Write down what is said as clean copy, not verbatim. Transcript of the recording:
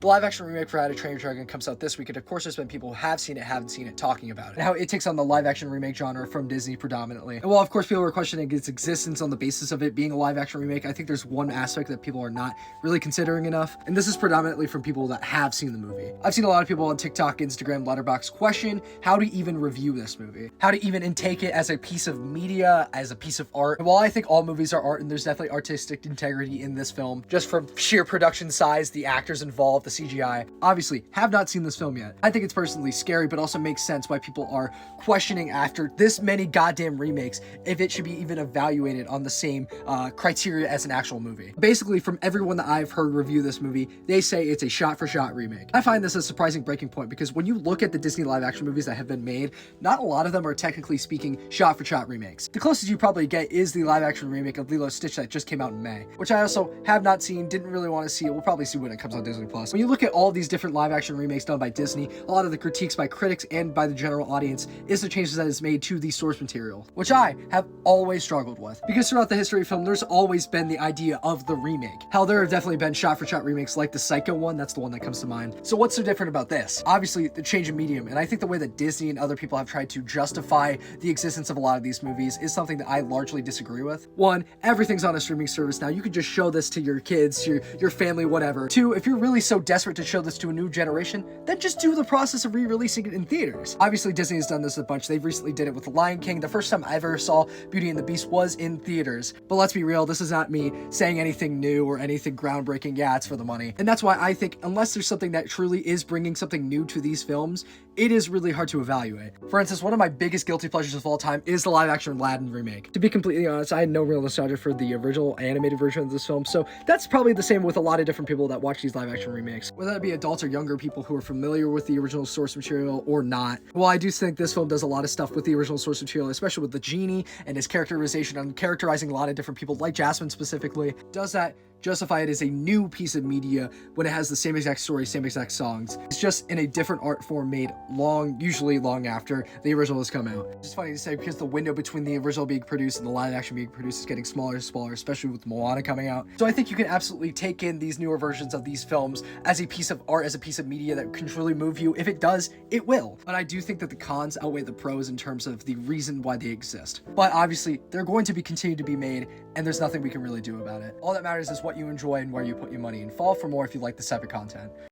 The live-action remake for How to Train Your Dragon comes out this week, and of course there's been people who have seen it, haven't seen it, talking about it, and how it takes on the live-action remake genre from Disney predominantly. And while of course people are questioning its existence on the basis of it being a live-action remake, I think there's one aspect that people are not really considering enough, and this is predominantly from people that have seen the movie. I've seen a lot of people on TikTok, Instagram, Letterboxd question how to even review this movie, how to even intake it as a piece of media, as a piece of art. And while I think all movies are art, and there's definitely artistic integrity in this film, just from sheer production size, the actors involved, the CGI, obviously have not seen this film yet. I think it's personally scary, but also makes sense why people are questioning after this many goddamn remakes if it should be even evaluated on the same criteria as an actual movie. Basically, from everyone that I've heard review this movie, they say it's a shot-for-shot remake. I find this a surprising breaking point because when you look at the Disney live-action movies that have been made, not a lot of them are technically speaking shot-for-shot remakes. The closest you probably get is the live-action remake of Lilo and Stitch that just came out in May, which I also have not seen, didn't really want to see it. We'll probably see when it comes on Disney+. When you look at all these different live-action remakes done by Disney, a lot of the critiques by critics and by the general audience is the changes that is made to the source material, which I have always struggled with. Because throughout the history of film, there's always been the idea of the remake. Hell, there have definitely been shot-for-shot remakes like the Psycho one, that's the one that comes to mind. So what's so different about this? Obviously, the change in medium, and I think the way that Disney and other people have tried to justify the existence of a lot of these movies is something that I largely disagree with. One, everything's on a streaming service now. You can just show this to your kids, your family, whatever. Two, if you're really so desperate to show this to a new generation, then just do the process of re-releasing it in theaters. Obviously, Disney has done this a bunch. They've recently did it with The Lion King. The first time I ever saw Beauty and the Beast was in theaters. But let's be real, this is not me saying anything new or anything groundbreaking. Yeah, it's for the money. And that's why I think unless there's something that truly is bringing something new to these films, it is really hard to evaluate. For instance, one of my biggest guilty pleasures of all time is the live-action Aladdin remake. To be completely honest, I had no real nostalgia for the original animated version of this film, so that's probably the same with a lot of different people that watch these live-action remakes. Whether it be adults or younger people who are familiar with the original source material or not. Well, I do think this film does a lot of stuff with the original source material, especially with the genie and his characterization and characterizing a lot of different people, like Jasmine specifically, does that justify it as a new piece of media when it has the same exact story, same exact songs. It's just in a different art form made usually long after the original has come out. It's funny to say because the window between the original being produced and the live action being produced is getting smaller and smaller, especially with Moana coming out. So I think you can absolutely take in these newer versions of these films as a piece of art, as a piece of media that can truly move you. If it does, it will. But I do think that the cons outweigh the pros in terms of the reason why they exist. But obviously, they're going to be continued to be made, and there's nothing we can really do about it. All that matters is what you enjoy and where you put your money, and follow for more if you like this type of content.